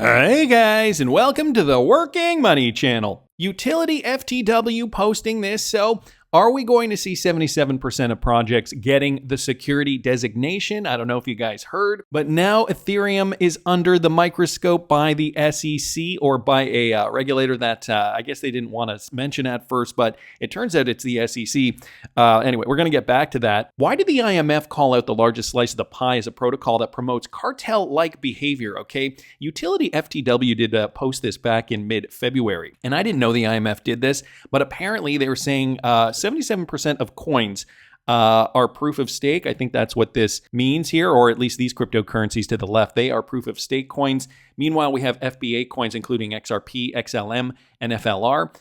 Hey guys, and welcome to the Working Money channel. Utility FTW posting this, so are we going to see 77% of projects getting the security designation? I don't know if you guys heard, but now Ethereum is under the microscope by the SEC or by a regulator that I guess they didn't want to mention at first, but it turns out it's the SEC. Anyway, we're going to get back to that. Why did the IMF call out the largest slice of the pie as a protocol that promotes cartel-like behavior, okay? Utility FTW did post this back in mid-February, and I didn't know the IMF did this, but apparently they were saying 77% of coins are proof of stake. I think that's what this means here, or at least these cryptocurrencies to the left. They are proof of stake coins. Meanwhile, we have FBA coins, including XRP, XLM, and FLR.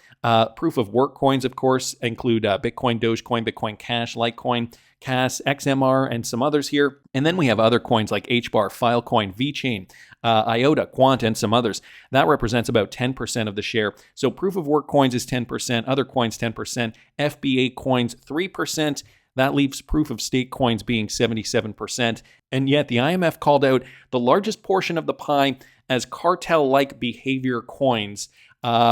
Proof of work coins, of course, include Bitcoin, Dogecoin, Bitcoin Cash, Litecoin, CAS, XMR, and some others here. And then we have other coins like HBAR, Filecoin, VeChain, IOTA, Quant, and some others. That represents about 10% of the share. So proof of work coins is 10%, other coins 10%, FBA coins 3%. That leaves proof of stake coins being 77%. And yet the IMF called out the largest portion of the pie as cartel-like behavior coins,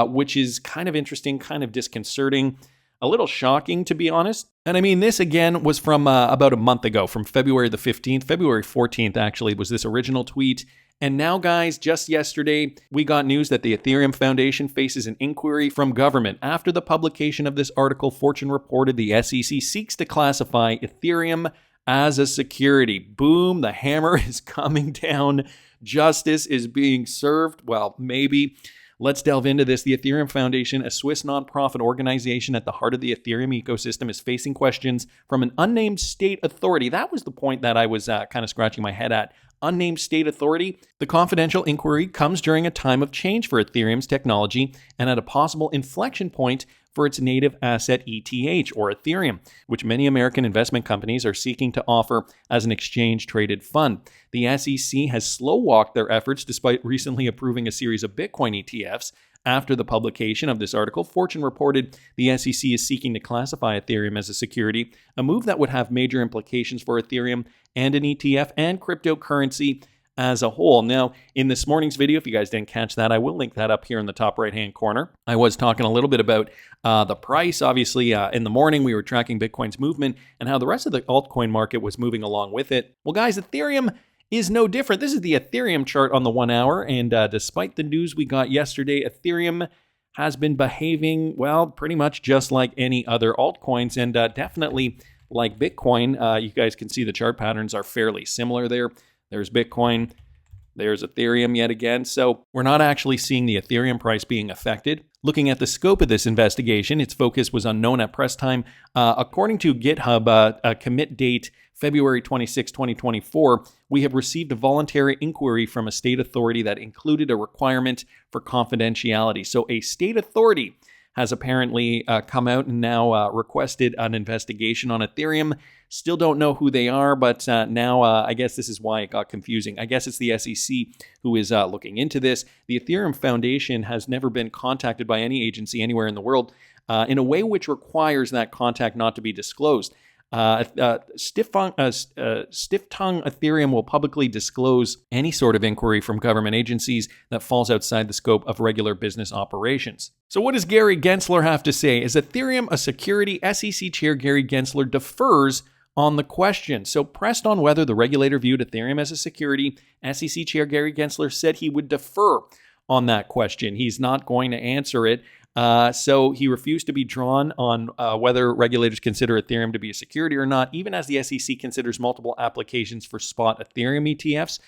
which is kind of interesting, kind of disconcerting, a little shocking, to be honest. And I mean, this again was from about a month ago, from February the 15th. February 14th, actually, was this original tweet. And now, guys, just yesterday, we got news that the Ethereum Foundation faces an inquiry from government. After the publication of this article, Fortune reported the SEC seeks to classify Ethereum as a security. Boom, the hammer is coming down. Justice is being served. Well, maybe. Let's delve into this. The Ethereum Foundation, a Swiss nonprofit organization at the heart of the Ethereum ecosystem, is facing questions from an unnamed state authority. That was the point that I was kind of scratching my head at. Unnamed state authority. The confidential inquiry comes during a time of change for Ethereum's technology and at a possible inflection point for its native asset ETH, or Ethereum, which many American investment companies are seeking to offer as an exchange-traded fund. The SEC has slow-walked their efforts despite recently approving a series of Bitcoin ETFs. After the publication of this article, Fortune reported the SEC is seeking to classify Ethereum as a security, a move that would have major implications for Ethereum and an ETF and cryptocurrency as a whole. Now, in this morning's video, if you guys didn't catch that, I will link that up here in the top right-hand corner. I was talking a little bit about the price. Obviously, in the morning, we were tracking Bitcoin's movement and how the rest of the altcoin market was moving along with it. Well, guys, Ethereum is no different. This is the Ethereum chart on the 1 hour, and despite the news we got yesterday, Ethereum has been behaving, well, pretty much just like any other altcoins, and definitely like Bitcoin. You guys can see the chart patterns are fairly similar there. There's Bitcoin, there's Ethereum yet again. So we're not actually seeing the Ethereum price being affected. Looking at the scope of this investigation, its focus was unknown at press time. According to GitHub, a commit date February 26, 2024, we have received a voluntary inquiry from a state authority that included a requirement for confidentiality. So a state authority has apparently come out and now requested an investigation on Ethereum. Still don't know who they are, but now I guess this is why it got confusing. I guess it's the SEC who is looking into this. The Ethereum Foundation has never been contacted by any agency anywhere in the world in a way which requires that contact not to be disclosed. Stiff-tongue Ethereum will publicly disclose any sort of inquiry from government agencies that falls outside the scope of regular business operations. So what does Gary Gensler have to say? Is Ethereum a security? SEC Chair Gary Gensler defers on the question. So pressed on whether the regulator viewed Ethereum as a security, SEC Chair Gary Gensler said he would defer on that question. He's not going to answer it. So he refused to be drawn on whether regulators consider Ethereum to be a security or not, even as the SEC considers multiple applications for spot Ethereum ETFs.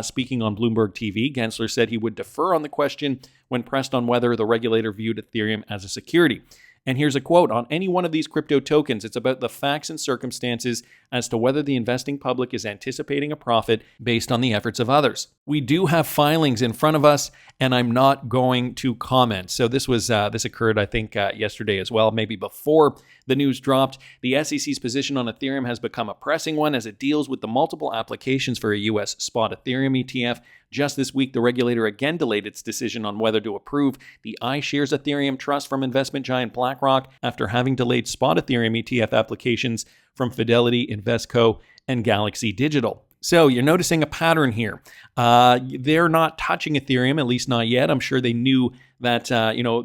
Speaking on Bloomberg TV, Gensler said he would defer on the question when pressed on whether the regulator viewed Ethereum as a security. And here's a quote: on any one of these crypto tokens, it's about the facts and circumstances as to whether the investing public is anticipating a profit based on the efforts of others. We do have filings in front of us, and I'm not going to comment. So this occurred, I think, yesterday as well, maybe before the news dropped. The SEC's position on Ethereum has become a pressing one as it deals with the multiple applications for a U.S. spot Ethereum ETF. Just this week, the regulator again delayed its decision on whether to approve the iShares Ethereum Trust from investment giant BlackRock after having delayed spot Ethereum ETF applications from Fidelity, Invesco, and Galaxy Digital. So you're noticing a pattern here. They're not touching Ethereum, at least not yet. I'm sure they knew that,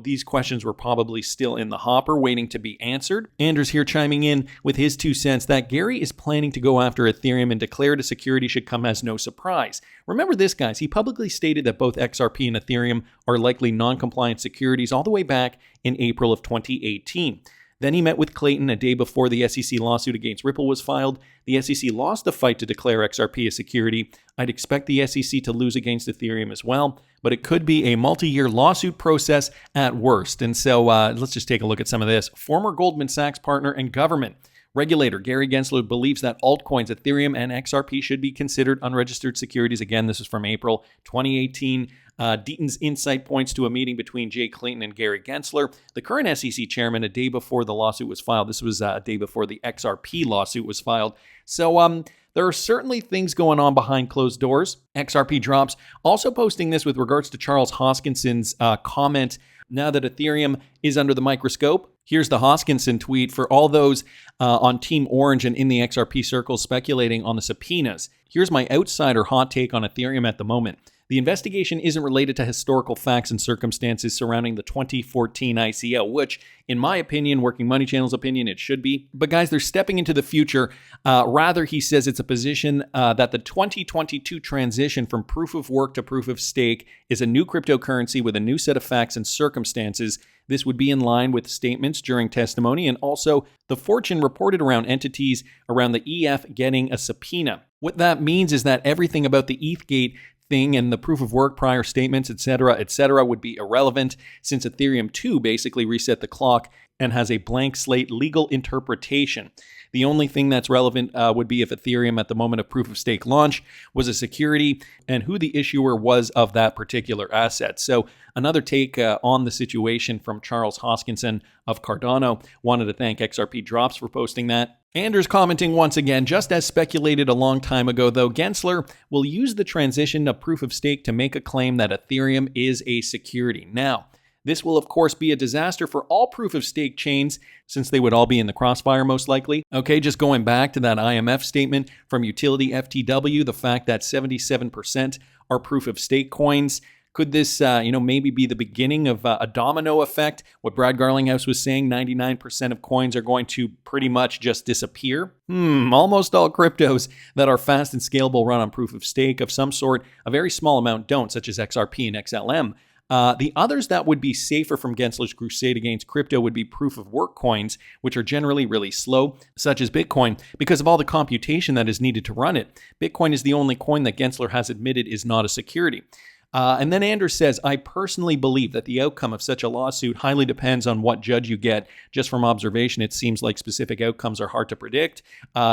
these questions were probably still in the hopper waiting to be answered. Anders here chiming in with his 2 cents that Gary is planning to go after Ethereum and declared a security should come as no surprise. Remember this, guys. He publicly stated that both XRP and Ethereum are likely non-compliant securities all the way back in April of 2018. Then he met with Clayton a day before the SEC lawsuit against Ripple was filed. The SEC lost the fight to declare XRP a security. I'd expect the SEC to lose against Ethereum as well, but it could be a multi-year lawsuit process at worst. And so let's just take a look at some of this. Former Goldman Sachs partner and government regulator Gary Gensler believes that altcoins Ethereum and XRP should be considered unregistered securities. Again, this is from April 2018. Deaton's insight points to a meeting between Jay Clayton and Gary Gensler, the current SEC chairman, a day before the lawsuit was filed. This was a day before the XRP lawsuit was filed. So there are certainly things going on behind closed doors. XRP drops. Also posting this with regards to Charles Hoskinson's comment, now that Ethereum is under the microscope. Here's the Hoskinson tweet for all those on Team Orange and in the XRP circles speculating on the subpoenas. Here's my outsider hot take on Ethereum at the moment. The investigation isn't related to historical facts and circumstances surrounding the 2014 ICO, which, in my opinion, Working Money Channel's opinion, it should be. But guys, they're stepping into the future. Rather, he says it's a position that the 2022 transition from proof of work to proof of stake is a new cryptocurrency with a new set of facts and circumstances. This would be in line with statements during testimony and also the fortune reported around entities around the ETH getting a subpoena. What that means is that everything about the ETHgate thing and the proof of work prior statements, etc., would be irrelevant since Ethereum 2 basically reset the clock and has a blank slate legal interpretation. The only thing that's relevant would be if Ethereum at the moment of proof of stake launch was a security and who the issuer was of that particular asset. So another take on the situation from Charles Hoskinson of Cardano. Wanted to thank XRP Drops for posting that. Anders commenting once again, just as speculated a long time ago, though, Gensler will use the transition of proof of stake to make a claim that Ethereum is a security. Now, this will, of course, be a disaster for all proof-of-stake chains, since they would all be in the crossfire, most likely. Okay, just going back to that IMF statement from Utility FTW, the fact that 77% are proof-of-stake coins. Could this, maybe be the beginning of a domino effect? What Brad Garlinghouse was saying, 99% of coins are going to pretty much just disappear. Almost all cryptos that are fast and scalable run on proof-of-stake of some sort. A very small amount don't, such as XRP and XLM. The others that would be safer from Gensler's crusade against crypto would be proof-of-work coins, which are generally really slow, such as Bitcoin, because of all the computation that is needed to run it. Bitcoin is the only coin that Gensler has admitted is not a security. And then Anders says, I personally believe that the outcome of such a lawsuit highly depends on what judge you get. Just from observation, it seems like specific outcomes are hard to predict.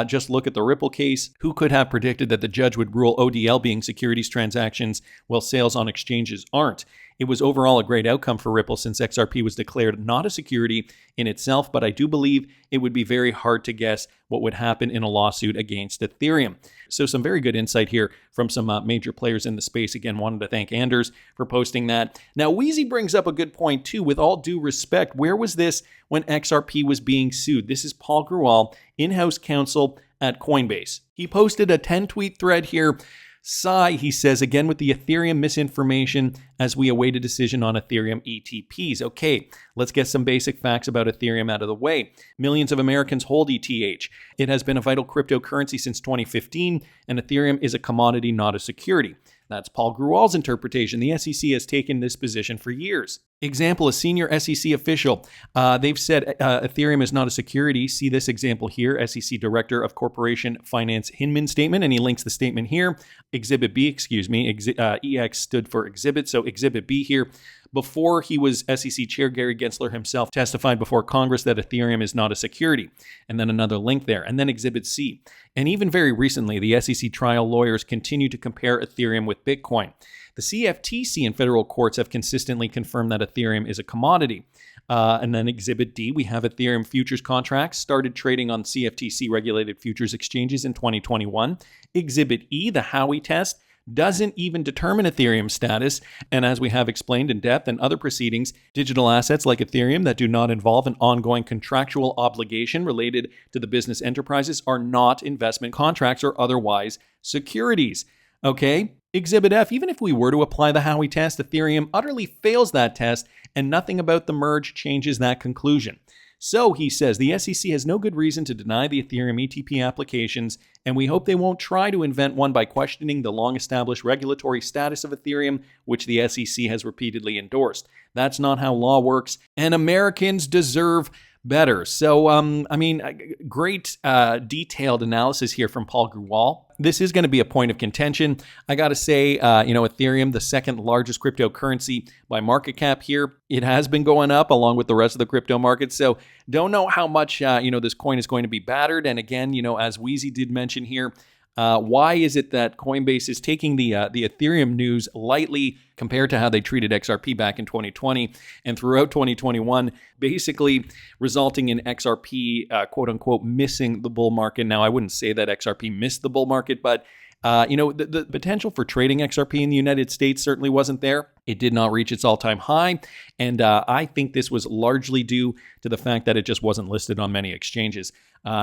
Just look at the Ripple case. Who could have predicted that the judge would rule ODL being securities transactions while sales on exchanges aren't? It was overall a great outcome for Ripple since XRP was declared not a security in itself, but I do believe it would be very hard to guess what would happen in a lawsuit against Ethereum. So some very good insight here from some major players in the space. Again, wanted to thank Anders for posting that. Now, Wheezy brings up a good point too. With all due respect, where was this when XRP was being sued? This is Paul Grewal, in-house counsel at Coinbase. He posted a 10-tweet thread here. Sigh, he says, again with the Ethereum misinformation as we await a decision on Ethereum ETPs. Okay, let's get some basic facts about Ethereum out of the way. Millions of Americans hold ETH. It has been a vital cryptocurrency since 2015, and Ethereum is a commodity, not a security. That's Paul Grewal's interpretation. The SEC has taken this position for years. Example, a senior SEC official. They've said Ethereum is not a security. See this example here, SEC Director of Corporation Finance Hinman statement, and he links the statement here. Exhibit B, EX stood for exhibit, so Exhibit B here. Before he was SEC Chair, Gary Gensler himself testified before Congress that Ethereum is not a security. And then another link there. And then Exhibit C. And even very recently, the SEC trial lawyers continue to compare Ethereum with Bitcoin. The CFTC and federal courts have consistently confirmed that Ethereum is a commodity. And then Exhibit D, we have Ethereum futures contracts started trading on CFTC regulated futures exchanges in 2021. Exhibit E, the Howey test, doesn't even determine Ethereum's status. And as we have explained in depth in other proceedings, digital assets like Ethereum that do not involve an ongoing contractual obligation related to the business enterprises are not investment contracts or otherwise securities. Okay? Exhibit F, even if we were to apply the Howey test, Ethereum utterly fails that test, and nothing about the merge changes that conclusion. So, he says, the SEC has no good reason to deny the Ethereum ETP applications, and we hope they won't try to invent one by questioning the long-established regulatory status of Ethereum, which the SEC has repeatedly endorsed. That's not how law works, and Americans deserve better. So, great detailed analysis here from Paul Grewal. This is going to be a point of contention. I got to say, Ethereum, the second largest cryptocurrency by market cap here, it has been going up along with the rest of the crypto market. So don't know how much, this coin is going to be battered. And again, as Wheezy did mention here, why is it that Coinbase is taking the Ethereum news lightly compared to how they treated XRP back in 2020 and throughout 2021, basically resulting in XRP, quote unquote, missing the bull market? Now, I wouldn't say that XRP missed the bull market, but the potential for trading XRP in the United States certainly wasn't there. It did not reach its all-time high, and I think this was largely due to the fact that it just wasn't listed on many exchanges.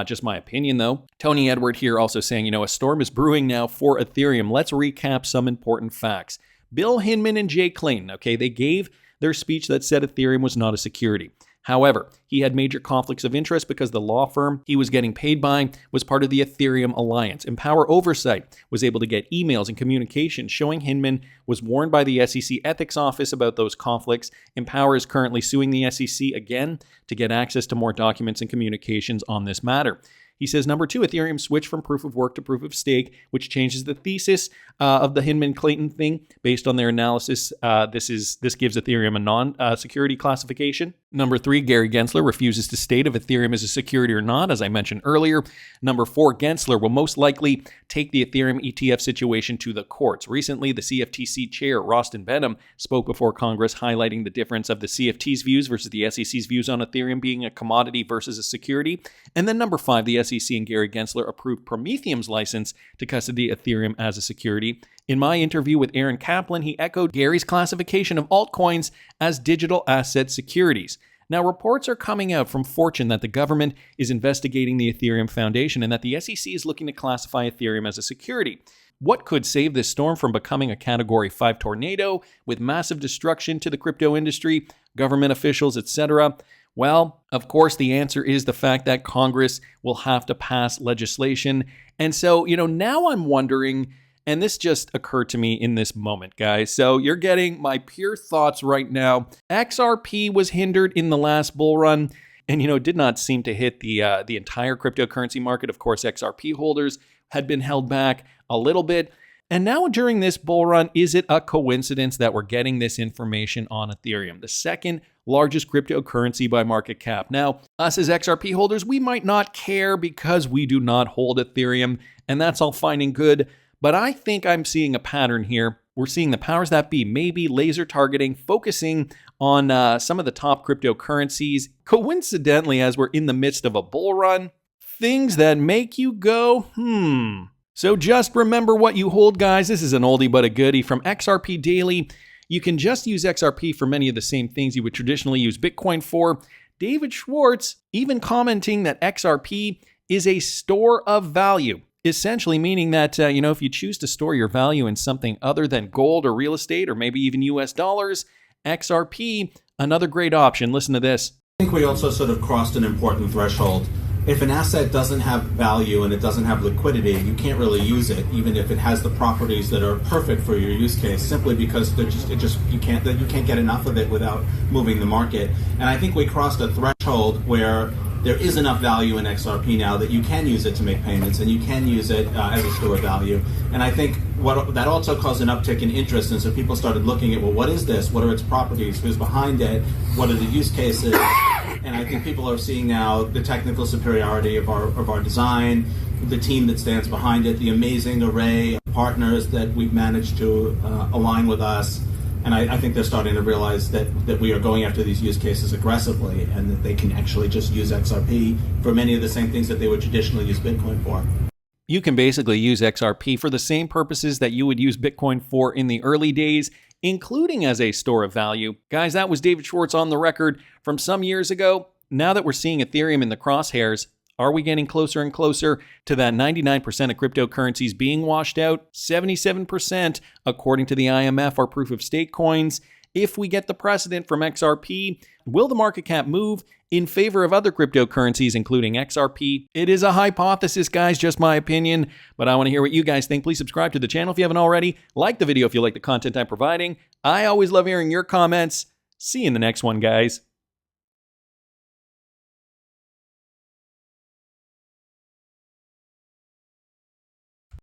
Just my opinion, though. Tony Edward here also saying, a storm is brewing now for Ethereum. Let's recap some important facts. Bill Hinman and Jay Clayton, they gave their speech that said Ethereum was not a security. However, he had major conflicts of interest because the law firm he was getting paid by was part of the Ethereum Alliance. Empower Oversight was able to get emails and communications showing Hinman was warned by the SEC Ethics Office about those conflicts. Empower is currently suing the SEC again to get access to more documents and communications on this matter. He says, number 2, Ethereum switched from proof of work to proof of stake, which changes the thesis of the Hinman-Clayton thing. Based on their analysis, this gives Ethereum a non-security classification. Number 3, Gary Gensler refuses to state if Ethereum is a security or not, as I mentioned earlier. Number 4, Gensler will most likely take the Ethereum ETF situation to the courts. Recently, the CFTC chair, Rostin Benham, spoke before Congress, highlighting the difference of the CFT's views versus the SEC's views on Ethereum being a commodity versus a security. And then number 5, the SEC and Gary Gensler approved Prometheum's license to custody Ethereum as a security. In my interview with Aaron Kaplan, he echoed Gary's classification of altcoins as digital asset securities. Now, reports are coming out from Fortune that the government is investigating the Ethereum Foundation and that the SEC is looking to classify Ethereum as a security. What could save this storm from becoming a Category 5 tornado with massive destruction to the crypto industry, government officials, etc.? Well, of course, the answer is the fact that Congress will have to pass legislation. And so, now I'm wondering, and this just occurred to me in this moment, guys. So you're getting my pure thoughts right now. XRP was hindered in the last bull run and, did not seem to hit the entire cryptocurrency market. Of course, XRP holders had been held back a little bit. And now during this bull run, is it a coincidence that we're getting this information on Ethereum, the second largest cryptocurrency by market cap? Now, us as XRP holders, we might not care because we do not hold Ethereum, and that's all fine and good. But I think I'm seeing a pattern here. We're seeing the powers that be maybe laser targeting, focusing on some of the top cryptocurrencies, coincidentally, as we're in the midst of a bull run, things that make you go, So just remember what you hold, guys. This is an oldie but a goodie from XRP Daily. You can just use XRP for many of the same things you would traditionally use Bitcoin for. David Schwartz even commenting that XRP is a store of value, essentially meaning that, if you choose to store your value in something other than gold or real estate or maybe even US dollars, XRP, another great option. Listen to this. I think we also sort of crossed an important threshold. If an asset doesn't have value and it doesn't have liquidity, you can't really use it, even if it has the properties that are perfect for your use case, simply because you can't get enough of it without moving the market. And I think we crossed a threshold where there is enough value in XRP now that you can use it to make payments and you can use it as a store of value. And I think that also caused an uptick in interest, and so people started looking at, well, what is this? What are its properties? Who's behind it? What are the use cases? And I think people are seeing now the technical superiority of our design, the team that stands behind it, the amazing array of partners that we've managed to align with us. And I think they're starting to realize that we are going after these use cases aggressively and that they can actually just use XRP for many of the same things that they would traditionally use Bitcoin for. You can basically use XRP for the same purposes that you would use Bitcoin for in the early days, including as a store of value. Guys, that was David Schwartz on the record from some years ago. Now that we're seeing Ethereum in the crosshairs, are we getting closer and closer to that 99% of cryptocurrencies being washed out? 77%, according to the IMF, are proof-of-stake coins. If we get the precedent from XRP, will the market cap move in favor of other cryptocurrencies, including XRP? It is a hypothesis, guys, just my opinion, but I want to hear what you guys think. Please subscribe to the channel if you haven't already. Like the video if you like the content I'm providing. I always love hearing your comments. See you in the next one, guys.